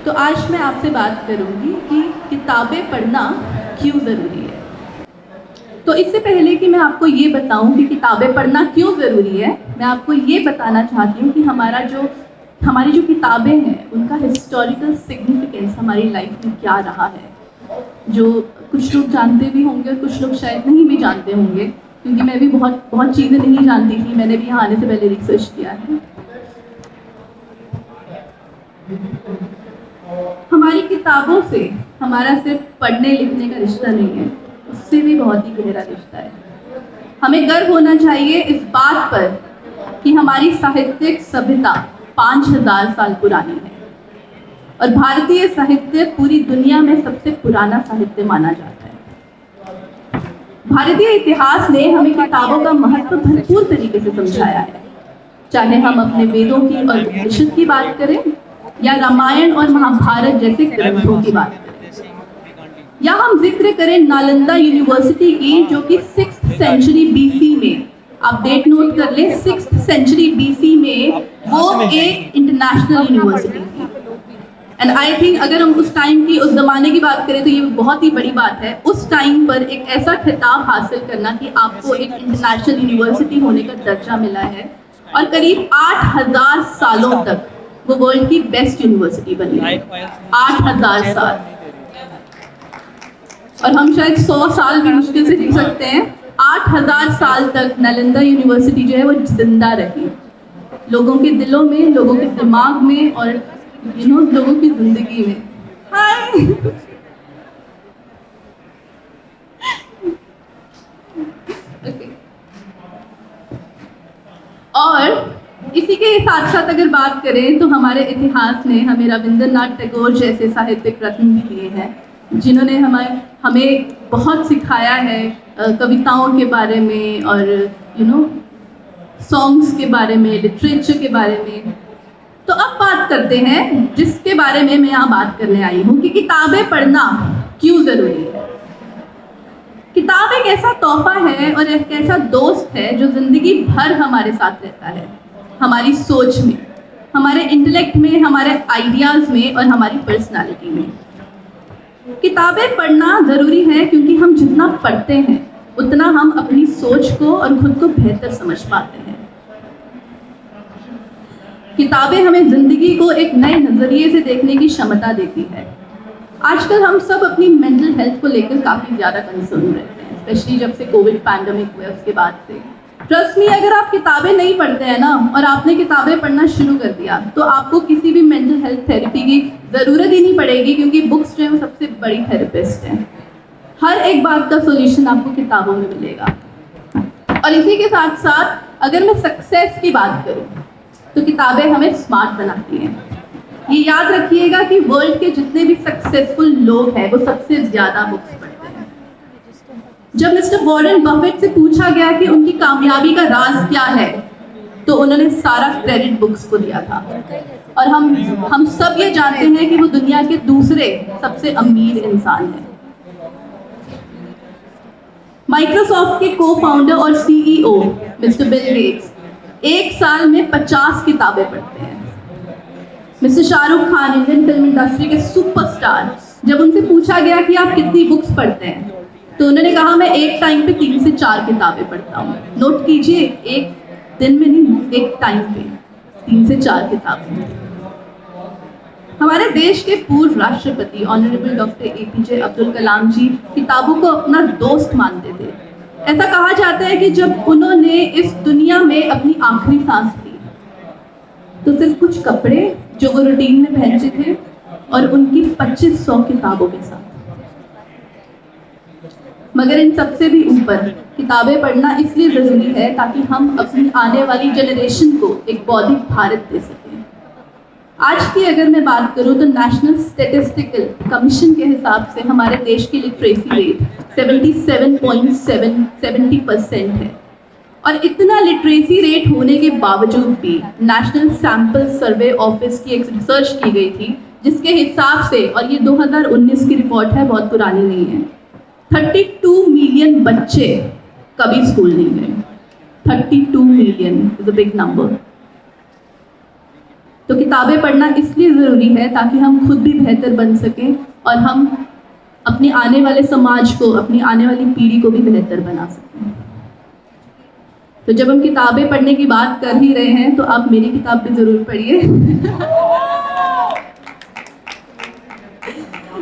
तो आज मैं आपसे बात करूंगी कि किताबें पढ़ना क्यों ज़रूरी है। तो इससे पहले कि मैं आपको ये बताऊं कि किताबें पढ़ना क्यों ज़रूरी है, मैं आपको ये बताना चाहती हूँ कि हमारी जो किताबें हैं उनका हिस्टोरिकल सिग्निफिकेंस हमारी लाइफ में क्या रहा है, जो कुछ लोग जानते भी होंगे और कुछ लोग शायद नहीं भी जानते होंगे, क्योंकि मैं भी बहुत चीज़ें नहीं जानती थी। मैंने भी यहाँ आने से पहले रिसर्च किया है। हमारी किताबों से हमारा सिर्फ पढ़ने लिखने का रिश्ता नहीं है, उससे भी बहुत ही गहरा रिश्ता है। हमें गर्व होना चाहिए इस बात पर कि हमारी साहित्यिक सभ्यता 5000 साल पुरानी है और भारतीय साहित्य पूरी दुनिया में सबसे पुराना साहित्य माना जाता है। भारतीय इतिहास ने हमें किताबों का महत्व भरपूर तरीके से समझाया है, चाहे हम अपने वेदों की और उपनिषद की बात करें या रामायण और महाभारत जैसे ग्रंथों की बात करें, या हम जिक्र करें नालंदा यूनिवर्सिटी की, जो कि 6th सेंचुरी बीसी में, आप डेट नोट कर लें, 6th सेंचुरी बीसी में वो एक इंटरनेशनल यूनिवर्सिटी थी। एंड आई थिंक अगर हम उस टाइम की, उस जमाने की बात करें तो ये बहुत ही बड़ी बात है, उस टाइम पर एक ऐसा खिताब हासिल करना कि आपको एक इंटरनेशनल यूनिवर्सिटी होने का दर्जा मिला है और करीब 8000 सालों तक वो वर्ल्ड की बेस्ट यूनिवर्सिटी बनी है। 8000 साल, और हम शायद 100 साल भी मुश्किल से जी सकते हैं। 8000 साल तक नालंदा यूनिवर्सिटी जो है वो जिंदा रही, लोगों के दिलों में, लोगों के दिमाग में और लोगों की जिंदगी में। हाय और इसी के साथ साथ अगर बात करें तो हमारे इतिहास ने हमें रविंद्रनाथ टैगोर जैसे साहित्यिक रत्न भी दिए हैं, जिन्होंने हमें बहुत सिखाया है कविताओं के बारे में और सॉन्ग्स के बारे में, लिटरेचर के बारे में। तो अब बात करते हैं जिसके बारे में मैं यहाँ बात करने आई हूँ कि किताबें पढ़ना क्यों ज़रूरी है। किताब एक ऐसा तोहफा है और एक ऐसा दोस्त है जो ज़िंदगी भर हमारे साथ रहता है, हमारी सोच में, हमारे इंटेलेक्ट में, हमारे आइडियाज़ में और हमारी पर्सनालिटी में। किताबें पढ़ना ज़रूरी है क्योंकि हम जितना पढ़ते हैं उतना हम अपनी सोच को और खुद को बेहतर समझ पाते हैं। किताबें हमें ज़िंदगी को एक नए नज़रिए से देखने की क्षमता देती है। आजकल हम सब अपनी मेंटल हेल्थ को लेकर काफ़ी ज़्यादा कंसर्न रहते हैं, स्पेशली जब से कोविड पैंडमिक हुआ उसके बाद से। ट्रस्ट मी, अगर आप किताबें नहीं पढ़ते हैं ना और आपने किताबें पढ़ना शुरू कर दिया तो आपको किसी भी मेंटल हेल्थ थेरेपी की ज़रूरत ही नहीं पड़ेगी, क्योंकि बुक्स जो है वो सबसे बड़ी थेरेपिस्ट हैं। हर एक बात का सोल्यूशन आपको किताबों में मिलेगा। और इसी के साथ साथ अगर मैं सक्सेस की बात करूँ तो किताबें हमें स्मार्ट बनाती हैं। ये याद रखिएगा कि वर्ल्ड के जितने भी सक्सेसफुल लोग हैं वो सबसे ज़्यादा बुक्स पढ़ते हैं। जब मिस्टर वॉरेन बफेट से पूछा गया कि उनकी कामयाबी का राज क्या है तो उन्होंने सारा क्रेडिट बुक्स को दिया था। और हम सब ये जानते हैं कि वो दुनिया के दूसरे सबसे अमीर इंसान हैं। माइक्रोसॉफ्ट के को फाउंडर और सीईओ मिस्टर बिल गेट्स एक साल में 50 किताबें पढ़ते हैं। Mister Shahrukh Khan, Indian film industry के सुपरस्टार, जब उनसे पूछा गया कि आप कितनी बुक्स पढ़ते हैं तो उन्होंने कहा मैं एक टाइम पे 3 से 4 किताबें पढ़ता हूँ। नोट कीजिए, एक दिन में नहीं, एक टाइम पे 3 से 4 किताबें। हमारे देश के पूर्व राष्ट्रपति honourable doctor APJ Abdul Kalam जी किताबों को अपना दोस्त मानते थे। ऐसा कहा जाता है कि जब उन्होंने इस दुनिया में अपनी आखिरी सांस ली तो सिर्फ कुछ कपड़े जो वो रूटीन में पहनते थे और उनकी 2500 किताबों के साथ। मगर इन सबसे भी ऊपर किताबें पढ़ना इसलिए ज़रूरी है ताकि हम अपनी आने वाली जनरेशन को एक बौद्धिक भारत दे सकें। आज की अगर मैं बात करूं तो नेशनल स्टैटिस्टिकल कमीशन के हिसाब से हमारे देश की लिटरेसी रेट 77.70% है। और इतना लिटरेसी रेट होने के बावजूद भी नेशनल सैंपल सर्वे ऑफिस की एक रिसर्च की गई थी जिसके हिसाब से, और ये 2019 की रिपोर्ट है, बहुत पुरानी नहीं है, 32 मिलियन बच्चे कभी स्कूल नहीं गए। 32 million is a big number. तो किताबें पढ़ना इसलिए ज़रूरी है ताकि हम खुद भी बेहतर बन सकें और हम अपने आने वाले समाज को, अपनी आने वाली पीढ़ी को भी बेहतर बना सकें। तो जब हम किताबें पढ़ने की बात कर ही रहे हैं तो आप मेरी किताब भी ज़रूर पढ़िए।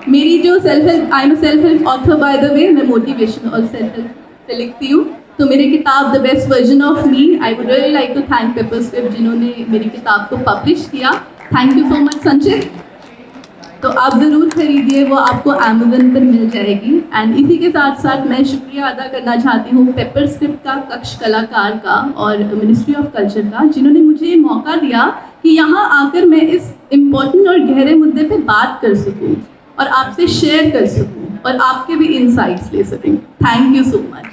मेरी जो I am self help author by the way, मैं मोटिवेशन और सेल्फ हेल्प पे लिखती हूँ। तो मेरी किताब the best version of me, I would really like to thank Paperscript जिन्होंने मेरी किताब को पब्लिश किया। Thank you so much Sanjay. तो आप ज़रूर खरीदिए, वो आपको अमेज़न पर मिल जाएगी। एंड इसी के साथ साथ मैं शुक्रिया अदा करना चाहती हूँ पेपरस्क्रिप्ट का, कक्ष कलाकार का और मिनिस्ट्री ऑफ कल्चर का, जिन्होंने मुझे ये मौका दिया कि यहाँ आकर मैं इस इम्पोर्टेंट और गहरे मुद्दे पे बात कर सकूँ और आपसे शेयर कर सकूँ और आपके भी इंसाइट्स ले सकूँ। Thank you so much.